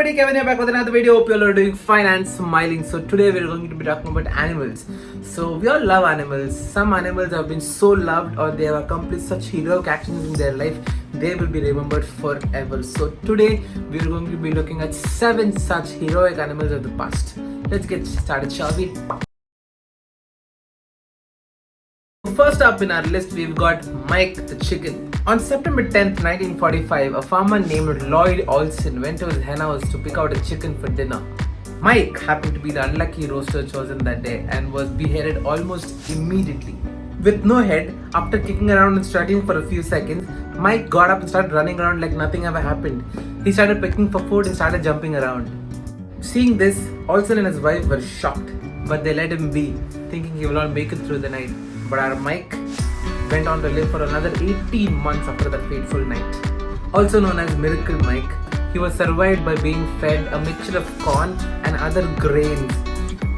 everybody, Kevin here back with another video. Hope you all are doing fine and smiling. So today we're going to be talking about animals. So we all love animals. Some animals have been so loved or they have accomplished such heroic actions in their life, they will be remembered forever. So today we're going to be looking at 7 such heroic animals of the past. Let's get started, shall we? First up in our list, we've got Mike the chicken. On September 10th, 1945, a farmer named Lloyd Olson went to his hen house to pick out a chicken for dinner. Mike happened to be the unlucky roaster chosen that day and was beheaded almost immediately. With no head, after kicking around and struggling for a few seconds, Mike got up and started running around like nothing ever happened. He started picking for food and started jumping around. Seeing this, Olson and his wife were shocked, but they let him be, thinking he will not make it through the night. But our Mike went on to live for another 18 months after that fateful night. Also known as Miracle Mike, he was survived by being fed a mixture of corn and other grains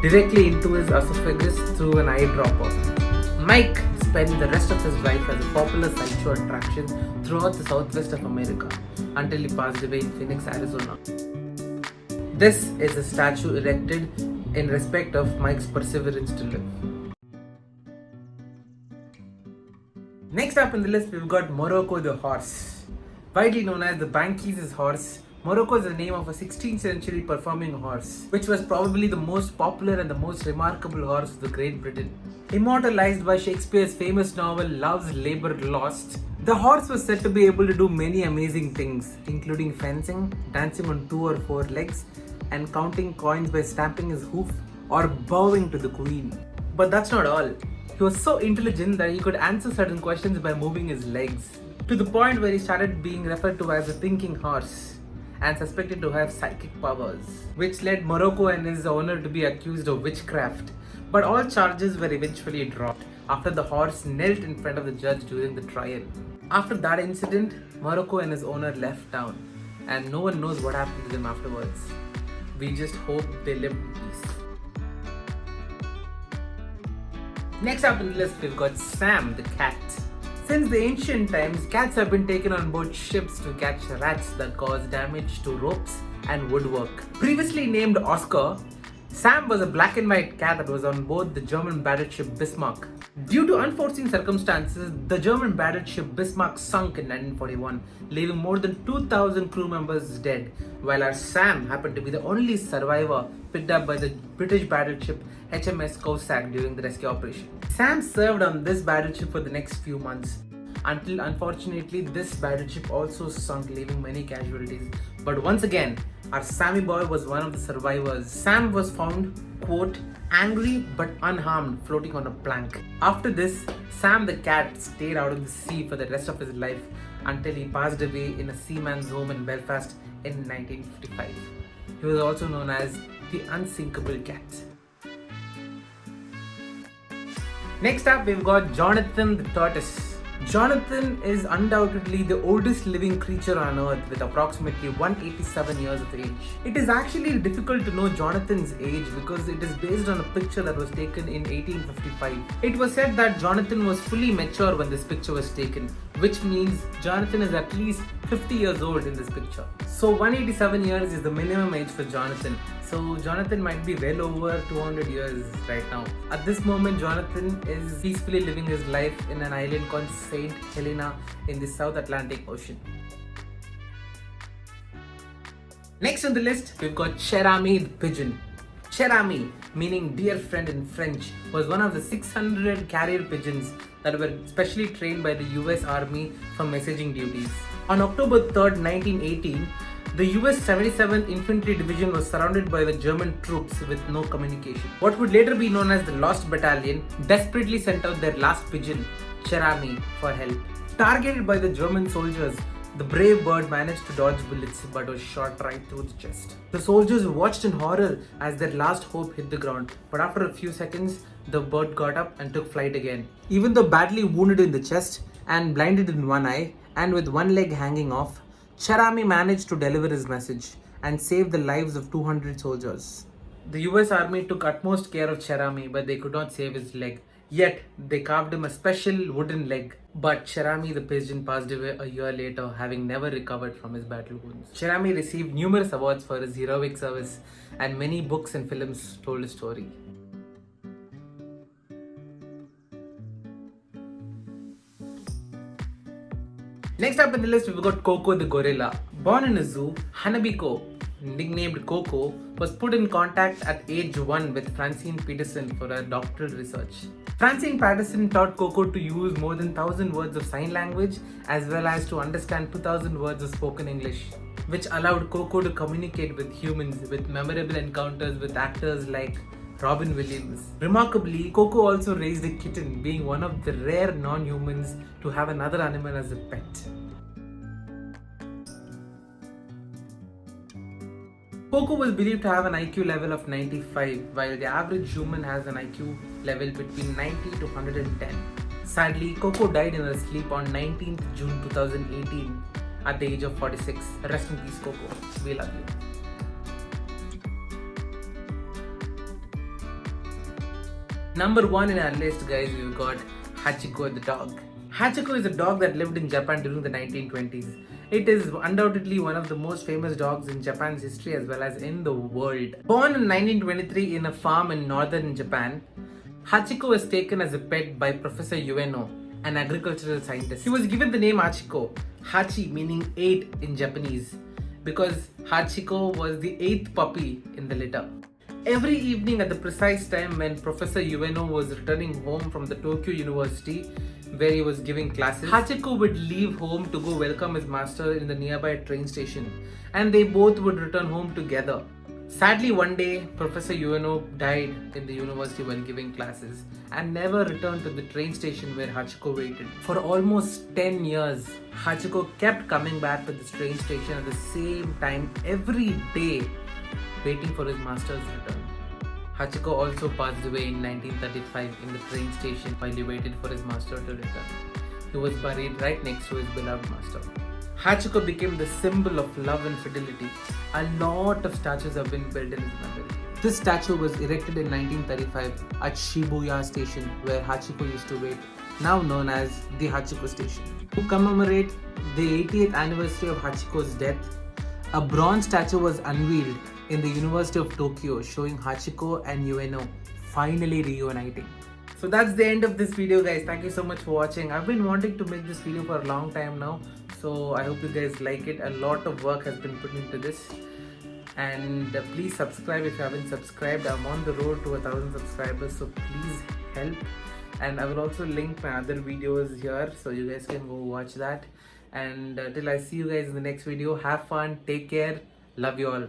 directly into his esophagus through an eyedropper. Mike spent the rest of his life as a popular sideshow attraction throughout the southwest of America until he passed away in Phoenix, Arizona. This is a statue erected in respect of Mike's perseverance to live. Next up in the list, we've got Morocco the Horse. Widely known as the Banquise horse, Morocco is the name of a 16th century performing horse, which was probably the most popular and the most remarkable horse of the Great Britain. Immortalized by Shakespeare's famous novel Love's Labour Lost, the horse was said to be able to do many amazing things, including fencing, dancing on 2 or 4 legs, and counting coins by stamping his hoof or bowing to the queen. But that's not all. He was so intelligent that he could answer certain questions by moving his legs, to the point where he started being referred to as a thinking horse and suspected to have psychic powers, which led Morocco and his owner to be accused of witchcraft. But all charges were eventually dropped after the horse knelt in front of the judge during the trial. After that incident, Morocco and his owner left town, and no one knows what happened to them afterwards. We just hope they lived in peace. Next up in the list, we've got Sam the cat. Since the ancient times, cats have been taken on board ships to catch rats that cause damage to ropes and woodwork. Previously named Oscar, Sam was a black and white cat that was on board the German battleship Bismarck. Due to unforeseen circumstances, the German battleship Bismarck sunk in 1941, leaving more than 2,000 crew members dead, while our Sam happened to be the only survivor picked up by the British battleship HMS Cossack during the rescue operation. Sam served on this battleship for the next few months, until unfortunately this battleship also sunk, leaving many casualties. But once again, our Sammy boy was one of the survivors. Sam was found, quote, angry but unharmed, floating on a plank. After this, Sam the cat stayed out of the sea for the rest of his life until he passed away in a seaman's home in Belfast in 1955. He was also known as the Unsinkable Cat. Next up, we've got Jonathan the Tortoise. Jonathan is undoubtedly the oldest living creature on earth with approximately 187 years of age. It is actually difficult to know Jonathan's age because it is based on a picture that was taken in 1855. It was said that Jonathan was fully mature when this picture was taken, which means Jonathan is at least 50 years old in this picture. So 187 years is the minimum age for Jonathan. So Jonathan might be well over 200 years right now. At this moment, Jonathan is peacefully living his life in an island called St. Helena in the South Atlantic Ocean. Next on the list, we've got Chirami the Pigeon. Chirami, meaning dear friend in French, was one of the 600 carrier pigeons that were specially trained by the US Army for messaging duties. On October 3rd, 1918, the US 77th Infantry Division was surrounded by the German troops with no communication. What would later be known as the Lost Battalion desperately sent out their last pigeon, Chirami, for help. Targeted by the German soldiers, the brave bird managed to dodge bullets but was shot right through the chest. The soldiers watched in horror as their last hope hit the ground, but after a few seconds, the bird got up and took flight again. Even though badly wounded in the chest and blinded in one eye and with one leg hanging off, Chirami managed to deliver his message and save the lives of 200 soldiers. The US Army took utmost care of Chirami, but they could not save his leg. Yet, they carved him a special wooden leg. But Chirami the Pigeon passed away a year later, having never recovered from his battle wounds. Chirami received numerous awards for his heroic service, and many books and films told his story. Next up in the list, we've got Coco the Gorilla. Born in a zoo, Hanabiko, nicknamed Coco, was put in contact at age 1 with Francine Peterson for her doctoral research. Francine Patterson taught Coco to use more than 1,000 words of sign language as well as to understand 2,000 words of spoken English, which allowed Coco to communicate with humans with memorable encounters with actors like Robin Williams. Remarkably, Coco also raised a kitten, being one of the rare non-humans to have another animal as a pet. Coco was believed to have an IQ level of 95, while the average human has an IQ level between 90 to 110. Sadly, Coco died in her sleep on 19th June 2018 at the age of 46. Rest in peace, Coco. We love you. Number 1 in our list, guys, we've got Hachiko the Dog. Hachiko is a dog that lived in Japan during the 1920s. It is undoubtedly one of the most famous dogs in Japan's history as well as in the world. Born in 1923 in a farm in northern Japan, Hachiko was taken as a pet by Professor Ueno, an agricultural scientist. He was given the name Hachiko, Hachi meaning 8 in Japanese, because Hachiko was the 8th puppy in the litter. Every evening at the precise time when Professor Ueno was returning home from the Tokyo University, where he was giving classes, Hachiko would leave home to go welcome his master in the nearby train station, and they both would return home together. Sadly, one day, Professor Ueno died in the university while giving classes and never returned to the train station where Hachiko waited. For almost 10 years, Hachiko kept coming back to this train station at the same time every day, waiting for his master's return. Hachiko also passed away in 1935 in the train station while he waited for his master to return. He was buried right next to his beloved master. Hachiko became the symbol of love and fidelity. A lot of statues have been built in his memory. This statue was erected in 1935 at Shibuya Station, where Hachiko used to wait, now known as the Hachiko Station. To commemorate the 80th anniversary of Hachiko's death, a bronze statue was unveiled in the University of Tokyo, showing Hachiko and Ueno finally reuniting. So that's the end of this video, guys. Thank you so much for watching. I've been wanting to make this video for a long time now, so I hope you guys like it. A lot of work has been put into this, and please subscribe if you haven't subscribed. I'm on the road to 1,000 subscribers, so please help. And I will also link my other videos here, so you guys can go watch that. And till I see you guys in the next video, have fun, take care, love you all.